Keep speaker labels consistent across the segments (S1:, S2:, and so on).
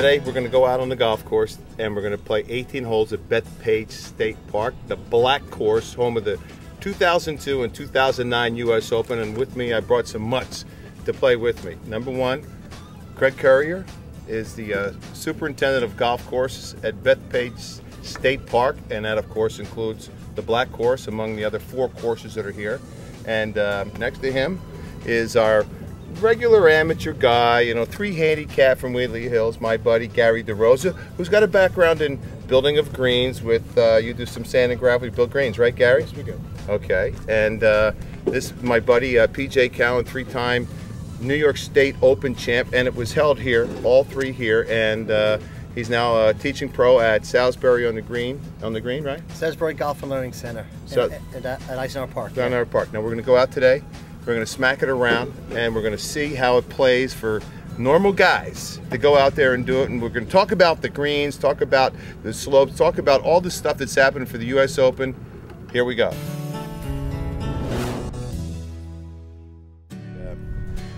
S1: Today we're going to go out on the golf course and we're going to play 18 holes at Bethpage State Park, the black course, home of the 2002 and 2009 U.S. Open. And with me, I brought some mutts to play with me. Number one, Craig Currier is the superintendent of golf courses at Bethpage State Park, and that of course includes the black course among the other 4 courses that are here. And next to him is our regular amateur guy, you know, 3 handicap from Wheatley Hills, my buddy Gary DeRosa, who's got a background in building of greens with, you do some sand and gravel, you build greens, right Gary?
S2: Yes, we do.
S1: Okay, and this is my buddy PJ Cowan, 3-time New York State Open champ, and it was held here, all 3 here, and he's now a teaching pro at Salisbury on the green, right?
S2: Salisbury Golf and Learning Center at Eisenhower Park.
S1: Eisenhower Park. Now we're going to go out today. We're going to smack it around, and we're going to see how it plays for normal guys to go out there and do it. And we're going to talk about the greens, talk about the slopes, talk about all the stuff that's happening for the U.S. Open. Here we go.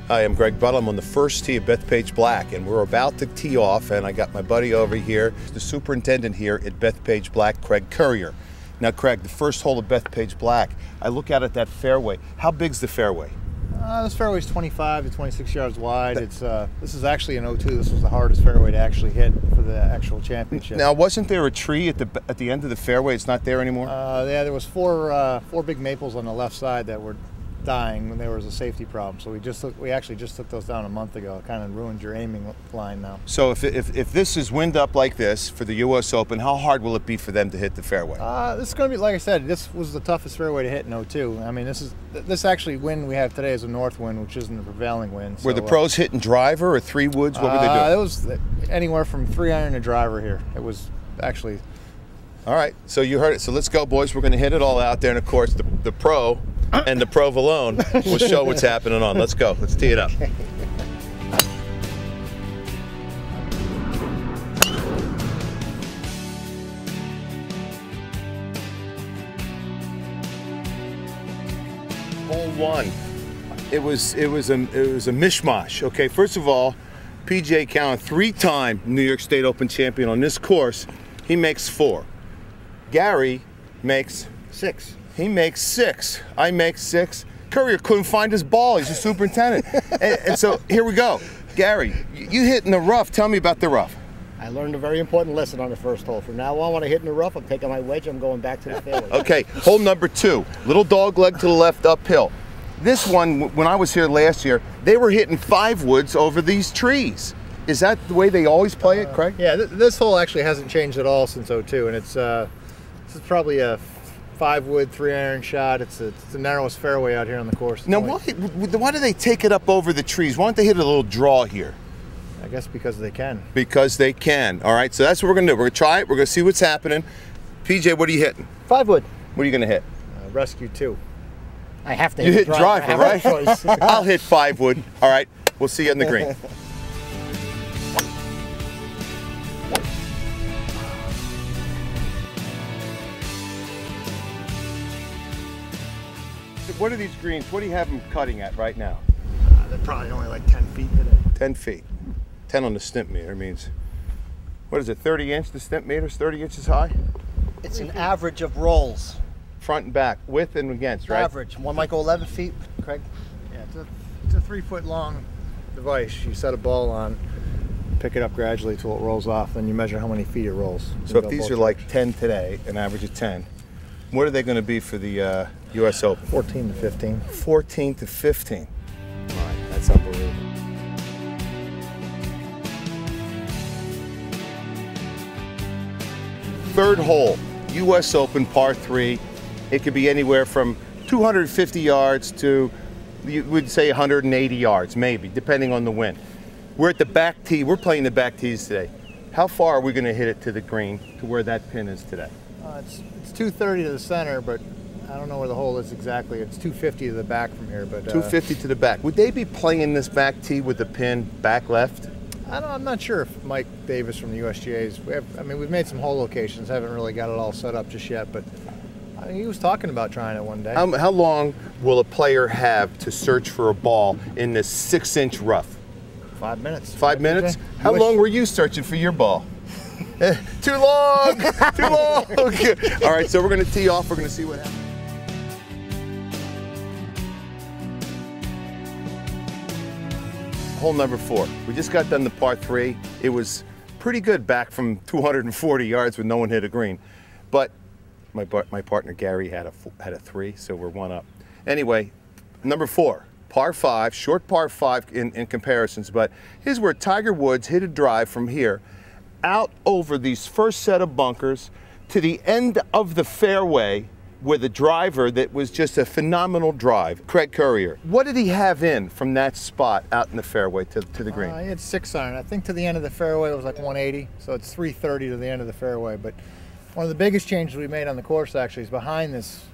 S1: Hi, I'm Greg Buttle. I'm on the first tee of Bethpage Black, and we're about to tee off, and I got my buddy over here, the superintendent here at Bethpage Black, Craig Currier. Now, Craig, the first hole of Bethpage Black, I look out at that fairway. How big's the fairway?
S3: This fairway is 25 to 26 yards wide. This is actually an 02. This was the hardest fairway to actually hit for the actual championship.
S1: Now, wasn't there a tree at the end of the fairway? It's not there anymore?
S3: Yeah, there was four big maples on the left side that were dying when there was a safety problem. So we actually just took those down a month ago. It kind of ruined your aiming line now.
S1: So if this is wind up like this for the U.S. Open, how hard will it be for them to hit the fairway?
S3: This is going to be, like I said, this was the toughest fairway to hit in 02. I mean, this actually wind we have today is a north wind, which isn't the prevailing wind.
S1: Were the pros hitting driver or 3 woods? What were they doing?
S3: It was anywhere from 3 iron to driver here. It was actually.
S1: All right, so you heard it. So let's go, boys. We're going to hit it all out there, and of course the pro and the provolone will show what's happening on. Let's go. Let's tee it up.
S3: Okay.
S1: Hole 1. It was a mishmash. Okay, first of all, PJ Cowan, 3-time New York State Open champion on this course. He makes 4. Gary makes
S3: 6.
S1: He makes 6. I make 6. Currier couldn't find his ball. He's a superintendent. and so here we go. Gary, you hit in the rough. Tell me about the rough.
S2: I learned a very important lesson on the first hole. From now on, when I hit in the rough, I'm taking my wedge, I'm going back to the fairway.
S1: Okay, hole number 2. Little dog leg to the left uphill. This one, when I was here last year, they were hitting 5 woods over these trees. Is that the way they always play it, Craig?
S3: Yeah, this hole actually hasn't changed at all since 02, and this is probably a 5-wood, 3-iron shot. It's the narrowest fairway out here on the course.
S1: Now, why do they take it up over the trees? Why don't they hit a little draw here?
S3: I guess because they can.
S1: Because they can. All right, so that's what we're going to do. We're going to try it. We're going to see what's happening. PJ, what are you hitting?
S2: 5-wood.
S1: What are you going to hit?
S3: Rescue 2.
S2: I have to
S1: hit
S2: hit
S1: driver, right? I'll hit 5-wood. All right, we'll see you on the green. What are these greens? What do you have them cutting at right now?
S3: They're probably only like 10 feet today.
S1: 10 feet. 10 on the stimp meter means, what is it, 30 inch? The stimp meter's 30 inches high?
S2: It's an average of rolls.
S1: Front and back, with and against, right?
S2: Average. One might go 11 feet, Craig.
S3: Yeah, it's a 3-foot long device. You set a ball on, pick it up gradually till it rolls off, then you measure how many feet it rolls.
S1: So if these are like 10 today, an average of 10, what are they going to be for the U.S. Open?
S3: 14 to 15.
S1: 14 to 15. All right, that's unbelievable. Third hole, U.S. Open par 3. It could be anywhere from 250 yards to, you would say 180 yards, maybe, depending on the wind. We're at the back tee. We're playing the back tees today. How far are we going to hit it to the green, to where that pin is today?
S3: It's 230 to the center, but I don't know where the hole is exactly. It's 250 to the back from here, but
S1: 250 to the back. Would they be playing this back tee with the pin back left?
S3: I'm not sure if Mike Davis from the USGA's. We've made some hole locations. Haven't really got it all set up just yet, but he was talking about trying it one day.
S1: How long will a player have to search for a ball in this 6-inch rough?
S2: 5 minutes.
S1: 5 minutes?
S2: DJ?
S1: How long were you searching for your ball? Too long! Too long! All right, so we're going to tee off. We're going to see what happens. Hole number 4. We just got done the par 3. It was pretty good back from 240 yards when no one hit a green. But my partner Gary had a 3, so we're 1 up. Anyway, number 4, par 5, short par 5 in comparisons, but here's where Tiger Woods hit a drive from here out over these first set of bunkers to the end of the fairway with a driver that was just a phenomenal drive. Craig Courier, what did he have in from that spot out in the fairway to the green?
S3: He had 6 iron. I think to the end of the fairway it was like 180, so it's 330 to the end of the fairway. But one of the biggest changes we made on the course actually is behind this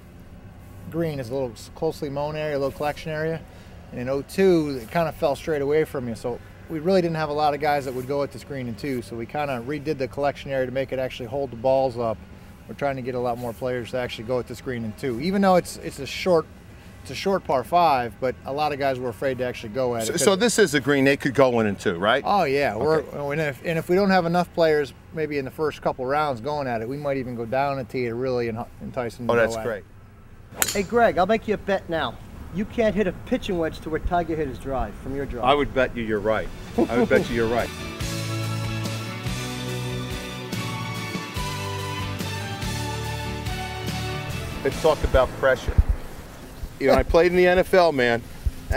S3: green is a little closely mown area, a little collection area. And in 02, it kind of fell straight away from you. So we really didn't have a lot of guys that would go at this green in 2. So we kind of redid the collection area to make it actually hold the balls up. We're trying to get a lot more players to actually go at this green in 2. Even though it's a short par 5, but a lot of guys were afraid to actually go at it.
S1: So this is a green they could go in 2, right?
S3: Oh yeah,
S1: Okay.
S3: And if we don't have enough players, maybe in the first couple rounds going at it, we might even go down a tee to really entice them to
S1: Oh,
S3: go
S1: that's
S3: at
S1: great.
S3: it.
S4: Hey Greg, I'll make you a bet now. You can't hit a pitching wedge to where Tiger hit his drive from your drive.
S1: I would bet you're right. I would bet you're right. Let's talk about pressure. You know, I played in the NFL, man.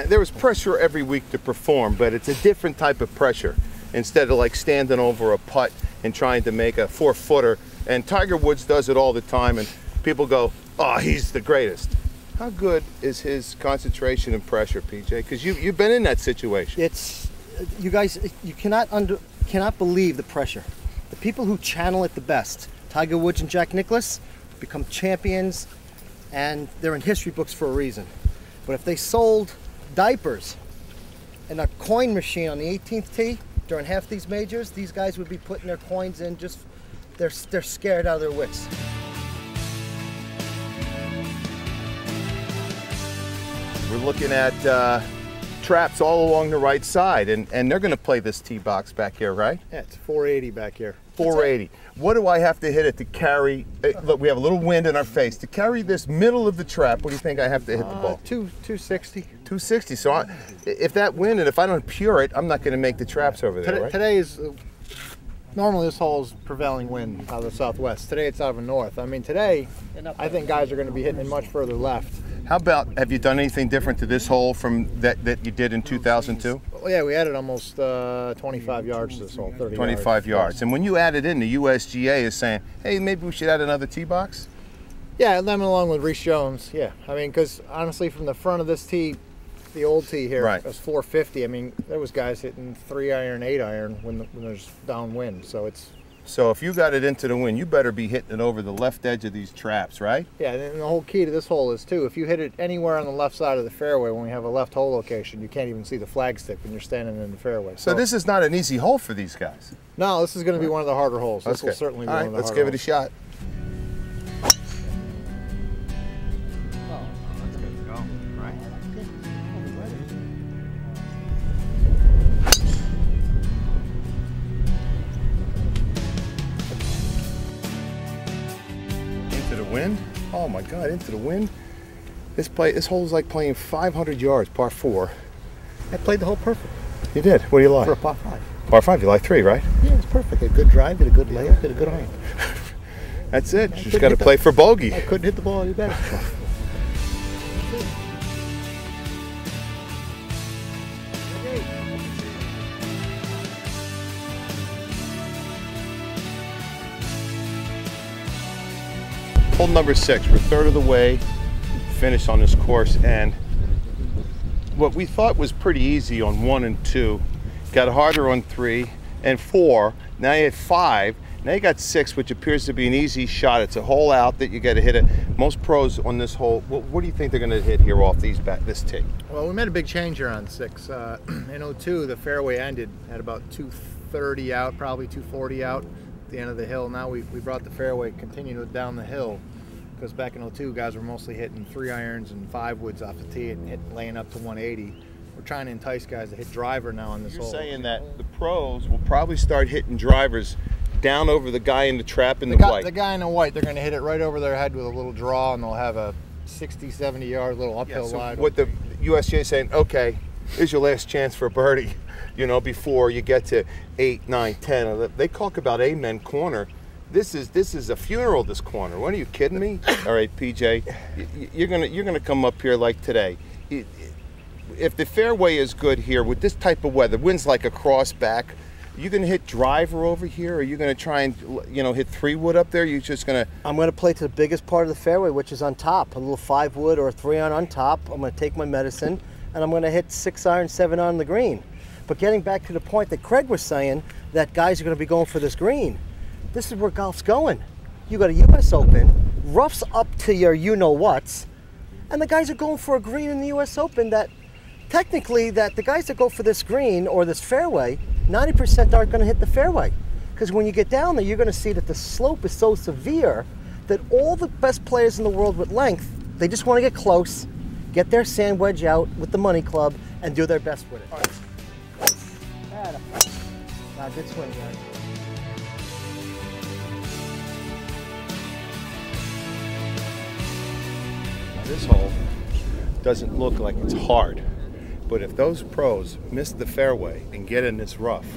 S1: There was pressure every week to perform, but it's a different type of pressure. Instead of like standing over a putt and trying to make a 4-footer, and Tiger Woods does it all the time, and people go, "Oh, he's the greatest." How good is his concentration and pressure, PJ? Because you've been in that situation.
S4: It's, you guys, you cannot believe the pressure. The people who channel it the best, Tiger Woods and Jack Nicklaus, become champions, and they're in history books for a reason. But if they sold diapers and a coin machine on the 18th tee during half these majors, these guys would be putting their coins in just, they're scared out of their wits.
S1: We're looking at traps all along the right side, and they're going to play this tee box back here, right?
S3: Yeah, it's 480 back here.
S1: 480. What do I have to hit it to carry? Look, we have a little wind in our face. To carry this middle of the trap, what do you think I have to hit the ball?
S3: 260.
S1: 260. So if that wind, and if I don't pure it, I'm not going to make the traps over there, right?
S3: Today is, normally this hole is prevailing wind out of the southwest. Today it's out of the north. I mean, today, I think guys are going to be hitting it much further left.
S1: How about, have you done anything different to this hole from that you did in 2002?
S3: Well, yeah, we added almost 25 yards to this hole, 30
S1: 25 yards. And when you added in, the USGA is saying, hey, maybe we should add another tee box?
S3: Yeah, them along with Reese Jones, yeah. I mean, because honestly, from the front of this tee, the old tee here,
S1: right,
S3: was 450. I mean, there was guys hitting 3-iron, 8-iron when there's downwind.
S1: So if you got it into the wind, you better be hitting it over the left edge of these traps, right?
S3: Yeah, and the whole key to this hole is, too, if you hit it anywhere on the left side of the fairway when we have a left hole location, you can't even see the flagstick when you're standing in the fairway.
S1: So this is not an easy hole for these guys.
S3: No, this is going to be one of the harder holes. This will certainly be one of the harder holes.
S1: Let's give it a shot. Wind? Oh my God, into the wind. This hole is like playing 500 yards, par 4.
S2: I played the hole perfect.
S1: You did? What do you like?
S2: For a par 5.
S1: Par 5, you like 3, right?
S2: Yeah, it's perfect. A good drive, did a good layup, did a good iron.
S1: That's it. You just got to play for bogey.
S2: I couldn't hit the ball any better.
S1: Hole number 6, we're third of the way finished on this course, and what we thought was pretty easy on 1 and 2 got harder on 3 and 4. Now you had 5. Now you got 6, which appears to be an easy shot. It's a hole out that you got to hit it. Most pros on this hole, what do you think they're going to hit here off this tee?
S3: Well, we made a big change here on 6. In 02, the fairway ended at about 230 out, probably 240 out at the end of the hill. Now we brought the fairway, continued down the hill, because back in 02, guys were mostly hitting 3 irons and 5 woods off the tee and laying up to 180. we're trying to entice guys to hit driver now on this
S1: You're
S3: hole.
S1: saying that the pros will probably start hitting drivers down over the guy in the trap in the white.
S3: The guy in the white, they're going to hit it right over their head with a little draw, and they'll have a 60, 70 yard little uphill
S1: So
S3: lie.
S1: what the USGA is saying, okay, here's your last chance for a birdie, you know, before you get to 8, 9, 10. They talk about amen corner. This is a funeral, this corner. What, are you kidding me? All right, PJ, you're gonna come up here like today. If the fairway is good here with this type of weather, wind's like a cross back, you gonna hit driver over here, or are you gonna try and, you know, hit 3-wood up there? You're just gonna...
S4: I'm going to play to the biggest part of the fairway, which is on top. A little 5-wood or a 3-iron on top. I'm going to take my medicine, and I'm going to hit 6-iron, 7-iron on the green. But getting back to the point that Craig was saying, that guys are going to be going for this green. This is where golf's going. You got a U.S. Open, rough's up to your you-know-whats, and the guys are going for a green in the U.S. Open that, technically, that the guys that go for this green or this fairway, 90% aren't going to hit the fairway. Because when you get down there, you're going to see that the slope is so severe that all the best players in the world with length, they just want to get close, get their sand wedge out with the money club, and do their best with it. Good swing, guys.
S1: Now this hole doesn't look like it's hard, but if those pros miss the fairway and get in this rough,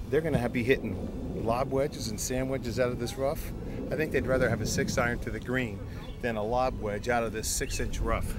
S1: they're going to be hitting lob wedges and sand wedges out of this rough. I think they'd rather have a 6-iron to the green than a lob wedge out of this 6-inch rough.